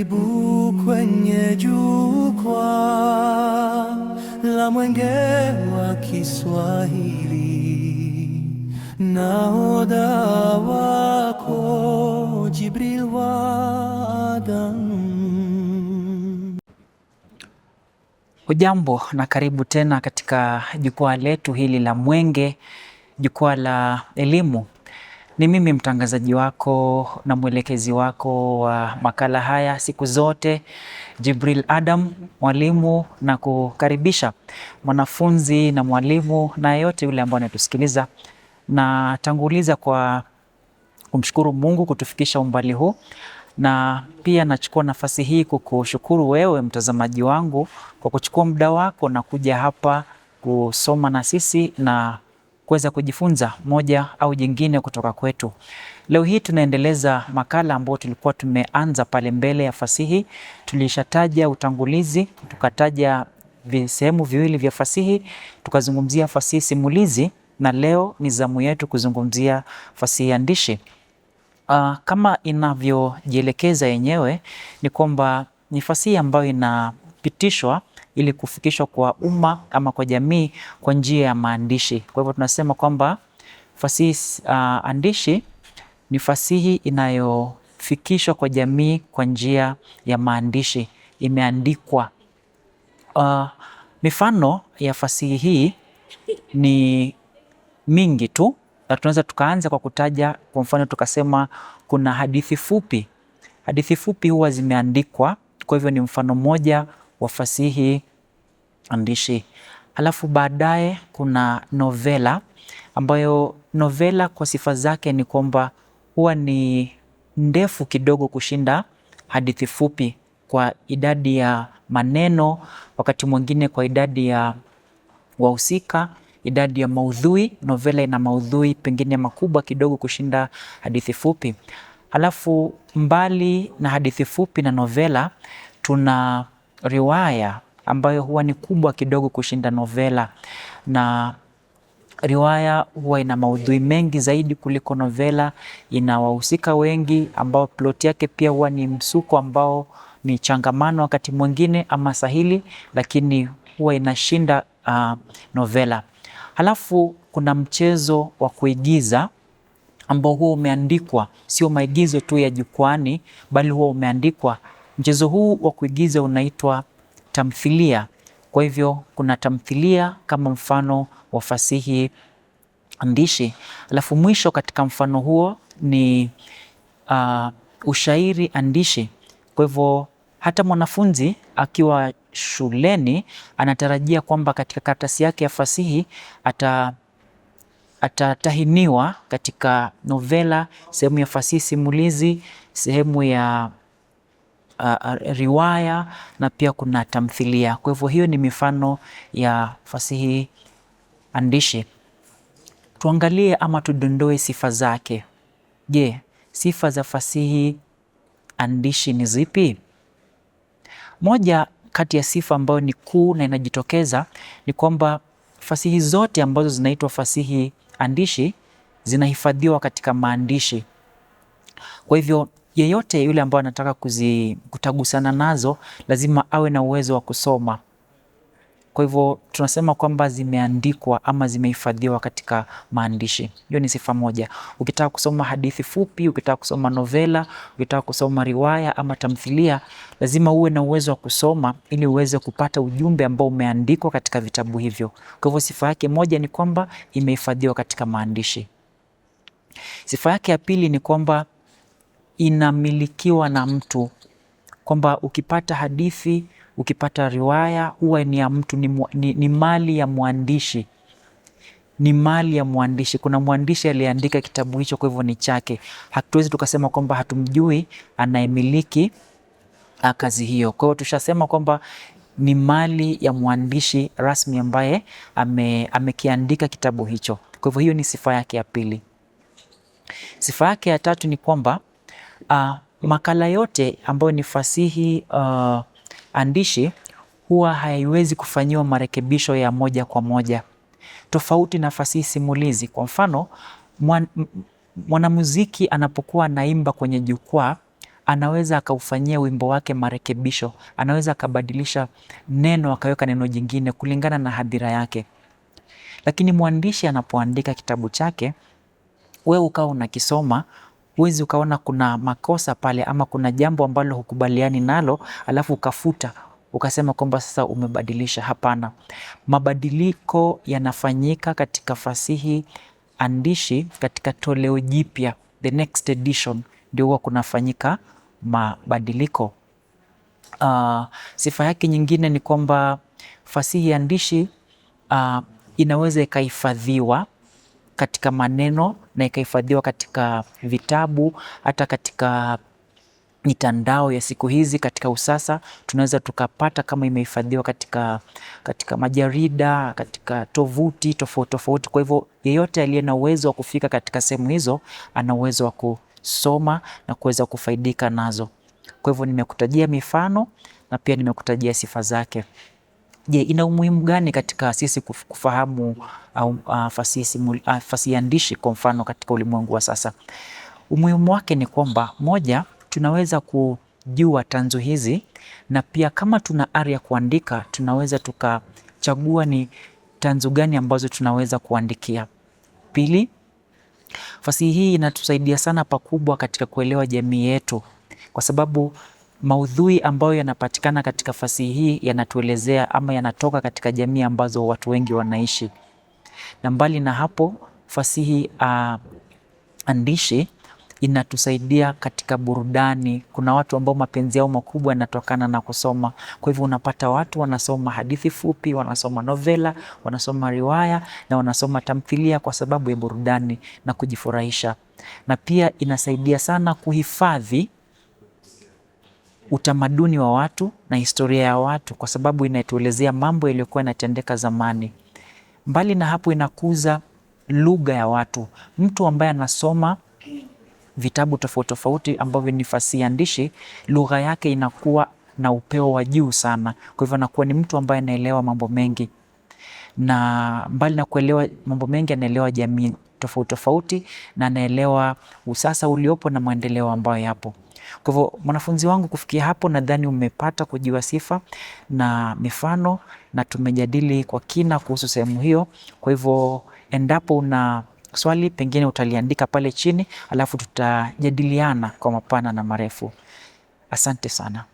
Karibu kwenye jukwaa la Mwenge wa Kiswahili, nahodha wako Jibril wa Adam. Hujambo na karibu tena katika jukwaa letu hili la Mwenge, jukwaa la elimu. Ni mimi mtangazaji wako na mwelekezi wako wa makala haya siku zote, Jibril Adam, mwalimu, na kukaribisha mwanafunzi na mwalimu na yeyote yule ambaye anatusikiliza. Na tanguliza kwa kumshukuru Mungu kutufikisha umbali huu, na pia nachukua nafasi hii kukushukuru wewe mtazamaji wangu kwa kuchukua muda wako na kuja hapa kusoma na sisi na kuweza kujifunza moja au jingine kutoka kwetu. Leo hii tunaendeleza makala ambayo tulikuwa tumeanza pale mbele ya fasihi. Tulishataja utangulizi, tukataja sehemu viwili vya fasihi, tukazungumzia fasihi simulizi, na leo ni zamu yetu kuzungumzia fasihi andishi. Kama inavyojielekeza yenyewe ni kwamba ni fasihi ambayo inapitishwa ili kufikishwa kwa umma ama kwa jamii kwa njia ya maandishi. Kwa hivyo tunasema kwamba fasihi andishi ni fasihi inayofikishwa kwa jamii kwa njia ya maandishi, imeandikwa. Mifano ya fasihi hii ni mingi tu, na tunaweza tukaanza kwa kutaja. Kwa mfano tukasema kuna hadithi fupi. Hadithi fupi huwa zimeandikwa, kwa hivyo ni mfano moja wa fasihi andishi. Halafu baadaye kuna novela, ambayo novela kwa sifa zake ni kwamba huwa ni ndefu kidogo kushinda hadithi fupi kwa idadi ya maneno, wakati mwingine kwa idadi ya wahusika, idadi ya maudhui. Novela ina maudhui pengine makubwa kidogo kushinda hadithi fupi. Halafu mbali na hadithi fupi na novela, tuna riwaya ambayo huwa ni kubwa kidogo kushinda novela, na riwaya huwa ina maudhui mengi zaidi kuliko novela. Ina wahusika wengi ambao plot yake pia huwa ni msuko ambao ni changamano wakati mwingine ama sahili, lakini huwa inashinda novela. Halafu kuna mchezo wa kuigiza ambao huwa umeandikwa, sio maigizo tu ya jukwani, bali huwa umeandikwa. Mchezo huu wa kuigiza unaitwa tamthilia. Kwa hivyo kuna tamthilia kama mfano wa fasihi andishi. Alafu mwisho katika mfano huo ni ushairi andishi. Kwa hivyo hata mwanafunzi akiwa shuleni anatarajia kwamba katika karatasi yake ya fasihi atatahiniwa katika novela, sehemu ya fasihi simulizi, sehemu ya riwaya, na pia kuna tamthilia. Kwa hivyo hiyo ni mifano ya fasihi andishi. Tuangalie ama tudondoe sifa zake. Je, sifa za fasihi andishi ni zipi? Moja kati ya sifa ambayo ni kuu na inajitokeza ni kwamba fasihi zote ambazo zinaitwa fasihi andishi zinahifadhiwa katika maandishi. Kwa hivyo yeyote yule ambaye anataka kutagusana nazo lazima awe na uwezo wa kusoma. Kwa hivyo tunasema kwamba zimeandikwa ama zimehifadhiwa katika maandishi. Hiyo ni sifa moja. Ukitaka kusoma hadithi fupi, ukitaka kusoma novela, ukitaka kusoma riwaya ama tamthilia, lazima uwe na uwezo wa kusoma ili uweze kupata ujumbe ambao umeandikwa katika vitabu hivyo. Kwa hivyo sifa yake moja ni kwamba imehifadhiwa katika maandishi. Sifa yake ya pili ni kwamba inamilikiwa na mtu, kwamba ukipata hadithi, ukipata riwaya huwa ni ya mtu, ni mali ya mwandishi. Ni mali ya mwandishi. Kuna mwandishi aliyeandika kitabu hicho, kwa hivyo ni chake. Hatuwezi tukasema kwamba hatumjui anayemiliki kazi hiyo. Kwa hivyo tushasema kwamba ni mali ya mwandishi rasmi ambaye amekiandika kitabu hicho. Kwa hivyo hiyo ni sifa yake ya pili. Sifa yake ya tatu ni kwamba makala yote ambayo ni fasihi andishi huwa haiwezi kufanyiwa marekebisho ya moja kwa moja, tofauti na fasihi simulizi. Kwa mfano, mwanamuziki anapokuwa anaimba kwenye jukwaa anaweza akaufanyia wimbo wake marekebisho, anaweza akabadilisha neno akaweka neno jingine kulingana na hadhira yake. Lakini mwandishi anapoandika kitabu chake, wewe ukawa unakisoma, huwezi ukaona kuna makosa pale ama kuna jambo ambalo hukubaliani nalo alafu ukafuta ukasema kwamba sasa umebadilisha. Hapana, mabadiliko yanafanyika katika fasihi andishi katika toleo jipya, the next edition, ndio huwa kunafanyika mabadiliko. Sifa yake nyingine ni kwamba fasihi andishi inaweza ikahifadhiwa katika maneno na ikahifadhiwa katika vitabu, hata katika mitandao ya siku hizi. Katika usasa tunaweza tukapata kama imehifadhiwa katika majarida, katika tovuti tofauti tofauti. Kwa hivyo yeyote aliye na uwezo wa kufika katika sehemu hizo ana uwezo wa kusoma na kuweza kufaidika nazo. Kwa hivyo nimekutajia mifano na pia nimekutajia sifa zake. Ina umuhimu gani katika sisi kufahamu fasihi andishi kwa mfano katika ulimwengu wa sasa? Umuhimu wake ni kwamba, moja, tunaweza kujua tanzu hizi, na pia kama tuna ari ya kuandika tunaweza tukachagua ni tanzu gani ambazo tunaweza kuandikia. Pili, fasihi hii inatusaidia sana pakubwa katika kuelewa jamii yetu, kwa sababu maudhui ambayo yanapatikana katika fasihi hii yanatuelezea ama yanatoka katika jamii ambazo watu wengi wanaishi. Na mbali na hapo, fasihi andishi inatusaidia katika burudani. Kuna watu ambao mapenzi yao makubwa yanatokana na kusoma. Kwa hivyo unapata watu wanasoma hadithi fupi, wanasoma novela, wanasoma riwaya na wanasoma tamthilia kwa sababu ya burudani na kujifurahisha. Na pia inasaidia sana kuhifadhi utamaduni wa watu na historia ya watu, kwa sababu inatuelezea mambo yaliyokuwa yanatendeka zamani. Mbali na hapo, inakuza lugha ya watu. Mtu ambaye anasoma vitabu tofauti tofauti ambavyo ni fasihi andishi, lugha yake inakuwa na upeo wa juu sana. Kwa hivyo anakuwa ni mtu ambaye anaelewa mambo mengi, na mbali na kuelewa mambo mengi, anaelewa jamii tofauti tofauti na anaelewa usasa uliopo na maendeleo ambayo yapo. Kwa hivyo mwanafunzi wangu, kufikia hapo nadhani umepata kujua sifa na mifano na tumejadili kwa kina kuhusu sehemu hiyo. Kwa hivyo endapo una swali pengine utaliandika pale chini, alafu tutajadiliana kwa mapana na marefu. Asante sana.